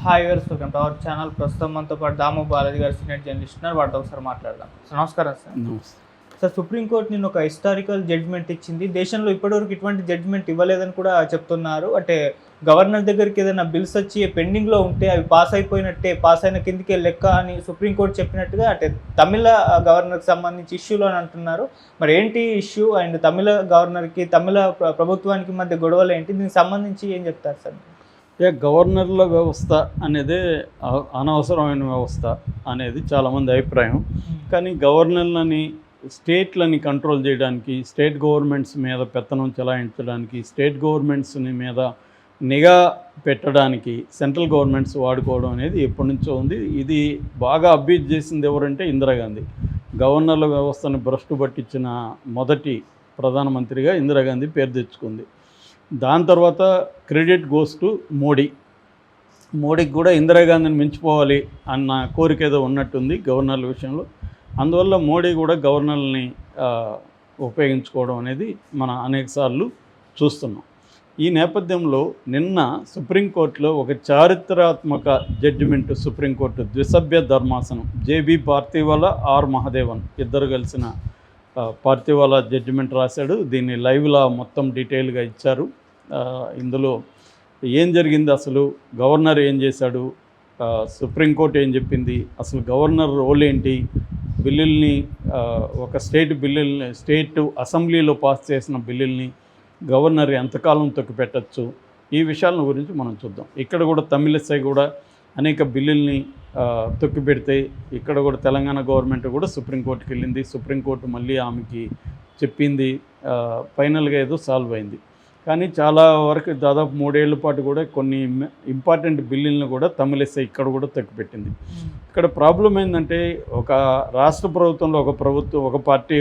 Hi viewers, welcome to our channel. ప్రస్తుతం మనతో పాటు దాము బాలాజీ గారు సీనియర్ జర్నలిస్ట్ ఉన్నారు. వాటితో ఒకసారి మాట్లాడదాం. సార్ నమస్కారం. సార్ సుప్రీంకోర్టు నిన్న ఒక హిస్టారికల్ జడ్జ్మెంట్ ఇచ్చింది. దేశంలో ఇప్పటివరకు ఇటువంటి జడ్జ్మెంట్ ఇవ్వలేదని కూడా చెప్తున్నారు. అంటే గవర్నర్ దగ్గరికి ఏదైనా బిల్స్ వచ్చి పెండింగ్లో ఉంటే అవి పాస్ అయిపోయినట్టే, పాస్ అయిన కిందికే లెక్క అని సుప్రీంకోర్టు చెప్పినట్టుగా అంటే తమిళ గవర్నర్కి సంబంధించి ఇష్యూలు అని అంటున్నారు. మరి ఏంటి ఇష్యూ అండ్ తమిళ గవర్నర్కి తమిళ ప్రభుత్వానికి మధ్య గొడవలు ఏంటి? దీనికి సంబంధించి ఏం చెప్తారు సార్? గవర్నర్ల వ్యవస్థ అనేది అనవసరమైన వ్యవస్థ అనేది చాలామంది అభిప్రాయం. కానీ గవర్నర్లని స్టేట్లని కంట్రోల్ చేయడానికి, స్టేట్ గవర్నమెంట్స్ మీద పెత్తనం చెలాయించడానికి, స్టేట్ గవర్నమెంట్స్ మీద నిఘా పెట్టడానికి సెంట్రల్ గవర్నమెంట్స్ వాడుకోవడం అనేది ఎప్పటి నుంచో ఉంది. ఇది బాగా అబ్యూజ్ చేసింది ఎవరంటే ఇందిరాగాంధీ. గవర్నర్ల వ్యవస్థను భ్రష్టు పట్టించిన మొదటి ప్రధానమంత్రిగా ఇందిరాగాంధీ పేరు తెచ్చుకుంది. దాని తర్వాత క్రెడిట్ గోస్ టు మోడీకి కూడా ఇందిరాగాంధీని మించిపోవాలి అన్న కోరిక ఏదో ఉన్నట్టుంది గవర్నర్ల విషయంలో. అందువల్ల మోడీ కూడా గవర్నర్లని ఉపయోగించుకోవడం అనేది మనం అనేకసార్లు చూస్తున్నాం. ఈ నేపథ్యంలో నిన్న సుప్రీంకోర్టులో ఒక చారిత్రాత్మక జడ్జిమెంట్ సుప్రీంకోర్టు ద్విసభ్య ధర్మాసనం జేబీ పార్థివాలా, ఆర్ మహదేవన్ ఇద్దరు కలిసిన పార్థివాలా జడ్జిమెంట్ రాశాడు. దీన్ని లైవ్లా మొత్తం డీటెయిల్గా ఇచ్చారు. ఇందులో ఏం జరిగింది, అసలు గవర్నర్ ఏం చేశాడు, సుప్రీంకోర్టు ఏం చెప్పింది, అసలు గవర్నర్ రోల్ ఏంటి, బిల్లుల్ని ఒక స్టేట్ అసెంబ్లీలో పాస్ చేసిన బిల్లుల్ని గవర్నర్ ఎంతకాలం తొక్కిపెట్టచ్చు, ఈ విషయాల గురించి మనం చూద్దాం. ఇక్కడ కూడా తమిళసై కూడా అనేక బిల్లుల్ని తొక్కిపెడితే ఇక్కడ కూడా తెలంగాణ గవర్నమెంట్ కూడా సుప్రీంకోర్టుకి వెళ్ళింది. సుప్రీంకోర్టు మళ్ళీ ఆమెకి చెప్పింది, ఫైనల్గా ఏదో సాల్వ్ అయింది. కానీ చాలా వరకు దాదాపు 3 ఏళ్ల పాటు కూడా కొన్ని ఇంపార్టెంట్ బిల్లులను కూడా తమిళసై ఇక్కడ కూడా తొక్కిపెట్టింది. ఇక్కడ ప్రాబ్లం ఏంటంటే, ఒక రాష్ట్ర ప్రభుత్వంలో ఒక పార్టీ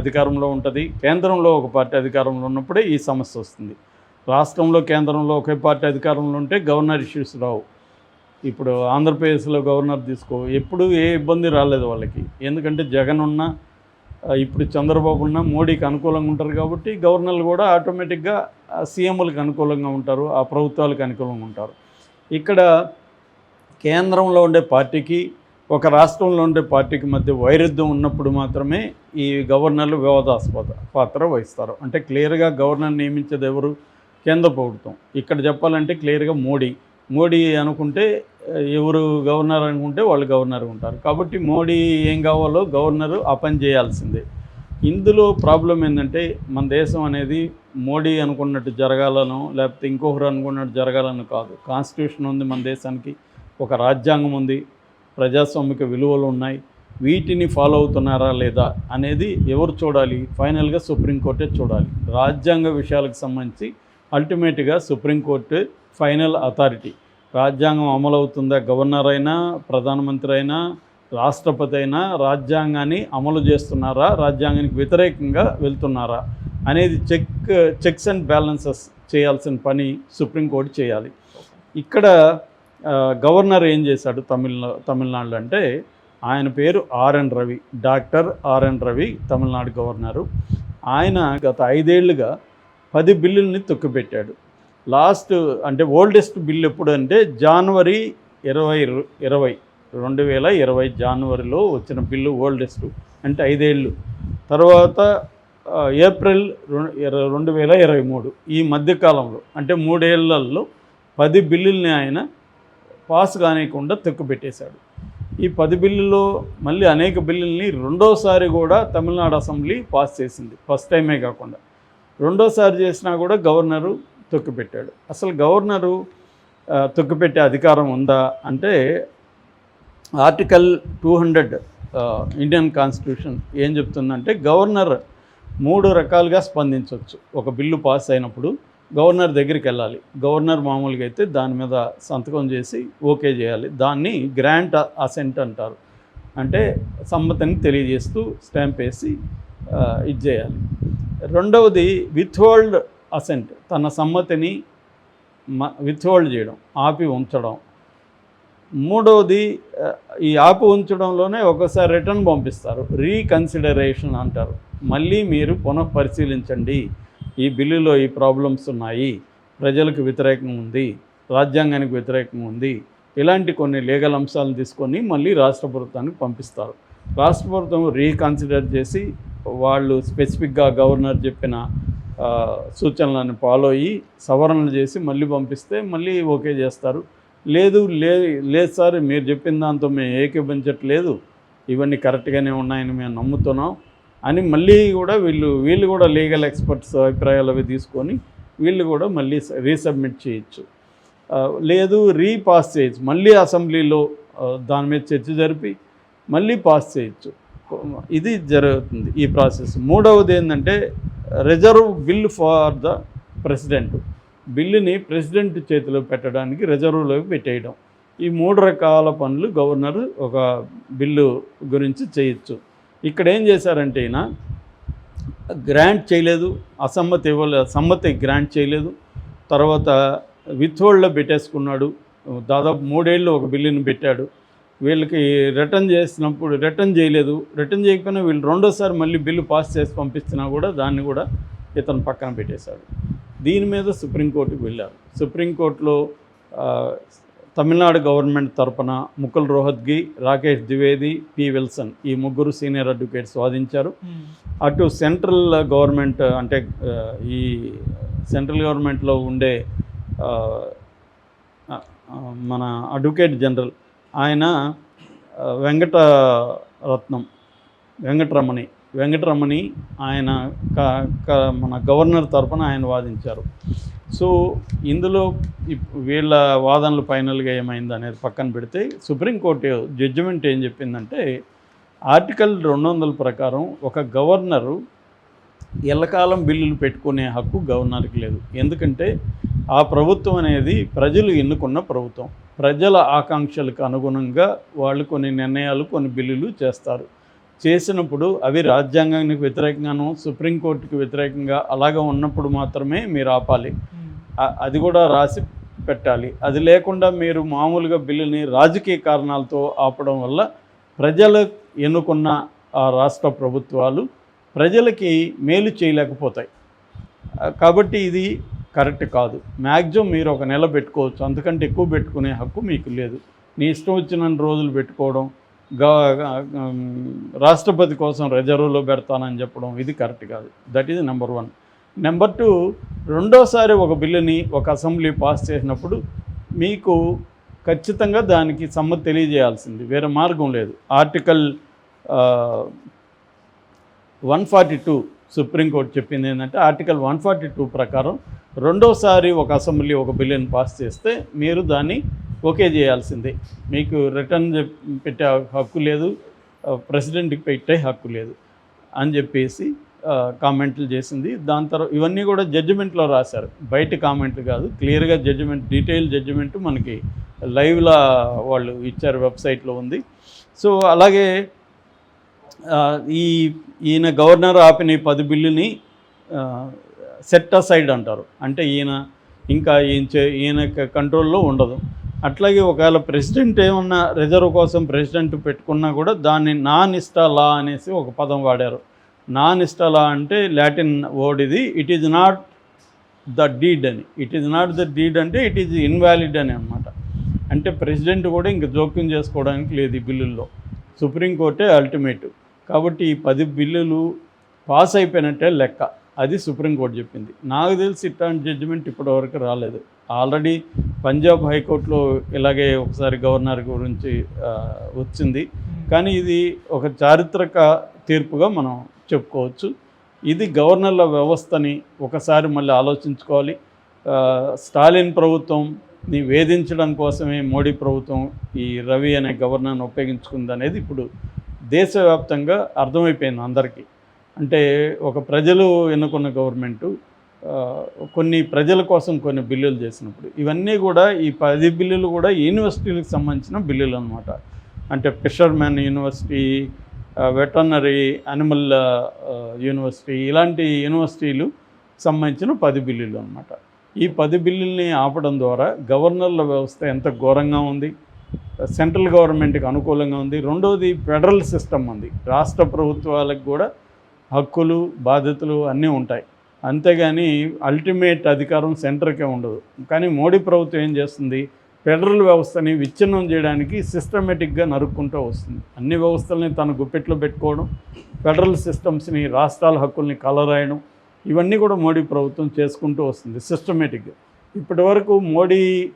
అధికారంలో ఉంటుంది, కేంద్రంలో ఒక పార్టీ అధికారంలో ఉన్నప్పుడే ఈ సమస్య వస్తుంది. రాష్ట్రంలో కేంద్రంలో ఒకే పార్టీ అధికారంలో ఉంటే గవర్నర్ ఇష్యూస్ రావు. ఇప్పుడు ఆంధ్రప్రదేశ్లో గవర్నర్ తీసుకో, ఎప్పుడు ఏ ఇబ్బంది రాలేదు వాళ్ళకి. ఎందుకంటే జగన్ ఉన్న, ఇప్పుడు చంద్రబాబు ఉన్న మోడీకి అనుకూలంగా ఉంటారు కాబట్టి గవర్నర్లు కూడా ఆటోమేటిక్గా సీఎంలకు అనుకూలంగా ఉంటారు, ఆ ప్రభుత్వాలకు అనుకూలంగా ఉంటారు. ఇక్కడ కేంద్రంలో ఉండే పార్టీకి ఒక రాష్ట్రంలో ఉండే పార్టీకి మధ్య వైరుధ్యం ఉన్నప్పుడు మాత్రమే ఈ గవర్నర్లు వివాదాస్పద పాత్ర వహిస్తారు. అంటే క్లియర్గా గవర్నర్ నియమించేది ఎవరు? కేంద్ర ప్రభుత్వం. ఇక్కడ చెప్పాలంటే క్లియర్గా మోడీ అనుకుంటే ఎవరు గవర్నర్ అనుకుంటే వాళ్ళు గవర్నర్ ఉంటారు. కాబట్టి మోడీ ఏం కావాలో గవర్నరు ఆ పని చేయాల్సిందే. ఇందులో ప్రాబ్లం ఏంటంటే, మన దేశం అనేది మోడీ అనుకున్నట్టు జరగాలను లేకపోతే ఇంకొకరు అనుకున్నట్టు జరగాలని కాదు. కాన్స్టిట్యూషన్ ఉంది మన దేశానికి, ఒక రాజ్యాంగం ఉంది, ప్రజాస్వామిక విలువలు ఉన్నాయి. వీటిని ఫాలో అవుతున్నారా లేదా అనేది ఎవరు చూడాలి? ఫైనల్గా సుప్రీంకోర్టే చూడాలి. రాజ్యాంగ విషయాలకు సంబంధించి అల్టిమేట్గా సుప్రీంకోర్టు ఫైనల్ అథారిటీ. రాజ్యాంగం అమలవుతుందా? గవర్నర్ అయినా, ప్రధానమంత్రి అయినా, రాష్ట్రపతి అయినా రాజ్యాంగాన్ని అమలు చేస్తున్నారా, రాజ్యాంగానికి వ్యతిరేకంగా వెళ్తున్నారా అనేది చెక్స్ అండ్ బ్యాలెన్సెస్ చేయాల్సిన పని సుప్రీంకోర్టు చేయాలి. ఇక్కడ గవర్నర్ ఏం చేశాడు తమిళనాడులో అంటే, ఆయన పేరు RN Ravi, doctor RN Ravi, Tamil Nadu governor. ఆయన గత 5 ఏళ్లుగా 10 బిల్లుల్ని తొక్కిపెట్టాడు. లాస్ట్ అంటే ఓల్డెస్ట్ బిల్ ఎప్పుడు అంటే జనవరి 2020 జనవరిలో వచ్చిన బిల్లు ఓల్డెస్ట్, అంటే 5 ఏళ్ళు. తర్వాత ఏప్రిల్ 2023 ఈ మధ్యకాలంలో అంటే 3 ఏళ్లలో 10 బిల్లుల్ని ఆయన పాస్ కానివ్వకుండా తొక్కిపెట్టేశాడు. ఈ 10 బిల్లులో మళ్ళీ అనేక బిల్లుల్ని రెండోసారి కూడా తమిళనాడు అసెంబ్లీ పాస్ చేసింది. ఫస్ట్ టైమే కాకుండా రెండోసారి చేసినా కూడా గవర్నరు తొక్కిపెట్టాడు. అసలు గవర్నరు తొక్కిపెట్టే అధికారం ఉందా అంటే, ఆర్టికల్ 200 ఇండియన్ కాన్స్టిట్యూషన్ ఏం చెప్తుందంటే, గవర్నర్ 3 రకాలుగా స్పందించవచ్చు. ఒక బిల్లు పాస్ అయినప్పుడు గవర్నర్ దగ్గరికి వెళ్ళాలి. గవర్నర్ మామూలుగా అయితే దాని మీద సంతకం చేసి ఓకే చేయాలి. దాన్ని గ్రాంట్ అసెంట్ అంటారు. అంటే సమ్మతిని తెలియజేస్తూ స్టాంప్ వేసి ఇది చేయాలి. రెండవది విత్హోల్డ్ అసెంట్, తన సమ్మతిని విత్హోల్డ్ చేయడం, ఆపి ఉంచడం. మూడవది ఈ ఆపి ఉంచడంలోనే ఒకసారి రిటర్న్ పంపిస్తారు, రీకన్సిడరేషన్ అంటారు. మళ్ళీ మీరు పునఃపరిశీలించండి, ఈ బిల్లులో ఈ ప్రాబ్లమ్స్ ఉన్నాయి, ప్రజలకు వ్యతిరేకంగా ఉంది, రాజ్యాంగానికి వ్యతిరేకంగా ఉంది, ఇలాంటి కొన్ని లీగల్ అంశాలను తీసుకొని మళ్ళీ రాష్ట్ర ప్రభుత్వానికి పంపిస్తారు. రాష్ట్ర ప్రభుత్వం రీకన్సిడర్ చేసి వాళ్ళు స్పెసిఫిక్గా గవర్నర్ చెప్పిన సూచనలను ఫాలో అయ్యి సవరణలు చేసి మళ్ళీ పంపిస్తే మళ్ళీ ఓకే చేస్తారు. లేదు సార్, మీరు చెప్పిన దాంతో మేము ఏకీభవించట్లేదు, ఇవన్నీ కరెక్ట్గానే ఉన్నాయని మేము నమ్ముతున్నాం అని మళ్ళీ కూడా వీళ్ళు కూడా లీగల్ ఎక్స్పర్ట్స్ అభిప్రాయాలు అవి తీసుకొని వీళ్ళు కూడా మళ్ళీ రీసబ్మిట్ చేయొచ్చు. లేదు రీపాస్ చేయొచ్చు, మళ్ళీ అసెంబ్లీలో దాని మీద చర్చ జరిపి మళ్ళీ పాస్ చేయొచ్చు. ఇది జరుగుతుంది ఈ ప్రాసెస్. మూడవది ఏంటంటే reserve bill for the president. బిల్లుని ప్రెసిడెంట్ చేతిలో పెట్టడానికి రిజర్వ్లోకి పెట్టేయడం. ఈ 3 రకాల పనులు గవర్నర్ ఒక బిల్లు గురించి చేయొచ్చు. ఇక్కడ ఏం చేశారంటే ఈయన గ్రాంట్ చేయలేదు, సమ్మతి గ్రాంట్ చేయలేదు, తర్వాత విత్హోల్డ్లో పెట్టేసుకున్నాడు. దాదాపు 3 ఏళ్ళు ఒక బిల్లుని పెట్టాడు. వీళ్ళకి రిటర్న్ చేసినప్పుడు రిటర్న్ చేయలేదు. రిటర్న్ చేయకపోయినా వీళ్ళు రెండోసారి మళ్ళీ బిల్లు పాస్ చేసి పంపిస్తున్నా కూడా దాన్ని కూడా ఇతను పక్కన పెట్టేశాడు. దీని మీద సుప్రీంకోర్టుకు వెళ్ళారు. సుప్రీంకోర్టులో తమిళనాడు గవర్నమెంట్ తరపున ముకుల్ రోహత్గి, రాకేష్ ద్వివేది, పి విల్సన్ ఈ 3 సీనియర్ అడ్వకేట్స్ వాదించారు. అటు సెంట్రల్ గవర్నమెంట్ అంటే ఈ సెంట్రల్ గవర్నమెంట్లో ఉండే మన అడ్వకేట్ జనరల్ ఆయన వెంకటరమణి ఆయన మన గవర్నర్ తరపున ఆయన వాదించారు. సో ఇందులో వీళ్ళ వాదనలు ఫైనల్గా ఏమైంది అనేది పక్కన పెడితే సుప్రీంకోర్టు జడ్జిమెంట్ ఏం చెప్పిందంటే ఆర్టికల్ 200 ప్రకారం ఒక గవర్నరు ఎల్లకాలం బిల్లులు పెట్టుకునే హక్కు గవర్నర్కి లేదు. ఎందుకంటే ఆ ప్రభుత్వం అనేది ప్రజలు ఎన్నుకున్న ప్రభుత్వం. ప్రజల ఆకాంక్షలకు అనుగుణంగా వాళ్ళు కొన్ని నిర్ణయాలు, కొన్ని బిల్లులు చేసినప్పుడు అవి రాజ్యాంగానికి వ్యతిరేకంగానూ సుప్రీంకోర్టుకి వ్యతిరేకంగా అలాగా ఉన్నప్పుడు మాత్రమే మీరు ఆపాలి. అది కూడా రాసి పెట్టాలి. అది లేకుండా మీరు మామూలుగా బిల్లుని రాజకీయ కారణాలతో ఆపడం వల్ల ప్రజలు ఎన్నుకున్న ఆ రాష్ట్ర ప్రభుత్వాలు ప్రజలకి మేలు చేయలేకపోతాయి. కాబట్టి ఇది కరెక్ట్ కాదు. మ్యాక్సిమం మీరు ఒక నెల పెట్టుకోవచ్చు, అంతకంటే ఎక్కువ పెట్టుకునే హక్కు మీకు లేదు. నీ ఇష్టం వచ్చిన రోజులు పెట్టుకోవడం, రాష్ట్రపతి కోసం రిజర్వ్లో పెడతానని చెప్పడం ఇది కరెక్ట్ కాదు. That is number 1. నెంబర్ 2, రెండోసారి ఒక బిల్లుని ఒక అసెంబ్లీ పాస్ చేసినప్పుడు మీకు ఖచ్చితంగా దానికి సమ్మతి తెలియజేయాల్సింది, వేరే మార్గం లేదు. ఆర్టికల్ 142 సుప్రీంకోర్టు చెప్పింది ఏంటంటే ఆర్టికల్ 142 ప్రకారం రెండోసారి ఒక అసెంబ్లీ ఒక బిల్లుని పాస్ చేస్తే మీరు దాన్ని ఓకే చేయాల్సిందే. మీకు రిటర్న్ పెట్టే హక్కు లేదు, ప్రెసిడెంట్కి పెట్టే హక్కు లేదు అని చెప్పేసి కామెంట్లు చేసింది. దాని తర్వాత ఇవన్నీ కూడా జడ్జిమెంట్లో రాశారు, బయట కామెంట్లు కాదు. క్లియర్గా జడ్జిమెంట్, డీటెయిల్ జడ్జిమెంట్ మనకి లైవ్లో వాళ్ళు ఇచ్చారు, వెబ్సైట్లో ఉంది. సో అలాగే ఈయన గవర్నర్ ఆపిన 10 బిల్లుని సెట్ అసైడ్ అంటారు. అంటే ఈయన కంట్రోల్లో ఉండదు. అట్లాగే ఒకవేళ ప్రెసిడెంట్ ఏమన్నా రిజర్వ్ కోసం ప్రెసిడెంట్ పెట్టుకున్నా కూడా దాన్ని నాన్ ఇస్టా లా అనేసి ఒక పదం వాడారు. నాన్ ఇస్టా లా అంటే లాటిన్ వర్డ్ ఇది. It is not the deed అని. It is not the deed అంటే ఇట్ ఈజ్ ఇన్వాలిడ్ అని అనమాట. అంటే ప్రెసిడెంట్ కూడా ఇంక జోక్యం చేసుకోవడానికి లేదు ఈ బిల్లుల్లో. సుప్రీంకోర్టే అల్టిమేట్. కాబట్టి ఈ 10 బిల్లులు పాస్ అయిపోయినట్టే లెక్క. అది సుప్రీంకోర్టు చెప్పింది. నాకు తెలిసి ఇట్లాంటి జడ్జిమెంట్ ఇప్పటివరకు రాలేదు. ఆల్రెడీ పంజాబ్ హైకోర్టులో ఇలాగే ఒకసారి గవర్నర్ గురించి వచ్చింది. కానీ ఇది ఒక చారిత్రక తీర్పుగా మనం చెప్పుకోవచ్చు. ఇది గవర్నర్ల వ్యవస్థని ఒకసారి మళ్ళీ ఆలోచించుకోవాలి. స్టాలిన్ ప్రభుత్వంని వేధించడం కోసమే మోడీ ప్రభుత్వం ఈ రవి అనే గవర్నర్ని ఉపయోగించుకుంది అనేది ఇప్పుడు దేశవ్యాప్తంగా అర్థమైపోయింది అందరికీ. అంటే ఒక ప్రజలు ఎన్నుకున్న గవర్నమెంటు కొన్ని ప్రజల కోసం కొన్ని బిల్లులు చేసినప్పుడు ఇవన్నీ కూడా ఈ 10 బిల్లులు కూడా యూనివర్సిటీలకు సంబంధించిన బిల్లులు అనమాట. అంటే fishermen university, veterinary animal university, ఇలాంటి యూనివర్సిటీలు సంబంధించిన 10 బిల్లులు అనమాట. ఈ 10 బిల్లుల్ని ఆపడం ద్వారా గవర్నర్ల వ్యవస్థ ఎంత ఘోరంగా ఉంది, సెంట్రల్ గవర్నమెంట్కి అనుకూలంగా ఉంది. రెండవది ఫెడరల్ సిస్టమ్ ఉంది. రాష్ట్ర ప్రభుత్వాలకు కూడా హక్కులు బాధ్యతలు అన్నీ ఉంటాయి. అంతేగాని అల్టిమేట్ అధికారం సెంటర్కే ఉండదు. కానీ మోడీ ప్రభుత్వం ఏం చేస్తుంది, ఫెడరల్ వ్యవస్థని విచ్ఛిన్నం చేయడానికి సిస్టమేటిక్గా నరుక్కుంటూ వస్తుంది. అన్ని వ్యవస్థల్ని తన గుప్పెట్లో పెట్టుకోవడం, ఫెడరల్ సిస్టమ్స్ని, రాష్ట్రాల హక్కుల్ని కలరాయడం, ఇవన్నీ కూడా మోడీ ప్రభుత్వం చేసుకుంటూ వస్తుంది సిస్టమేటిక్గా. ఇప్పటి వరకు మోడీ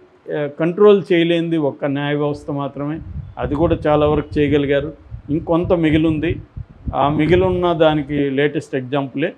కంట్రోల్ చేయలేనిది ఒక్క న్యాయ వ్యవస్థ మాత్రమే. అది కూడా చాలా వరకు చేయగలిగారు. ఇంకొంత మిగిలింది. ఆ మిగిలిన దానికి లేటెస్ట్ ఎగ్జాంపులే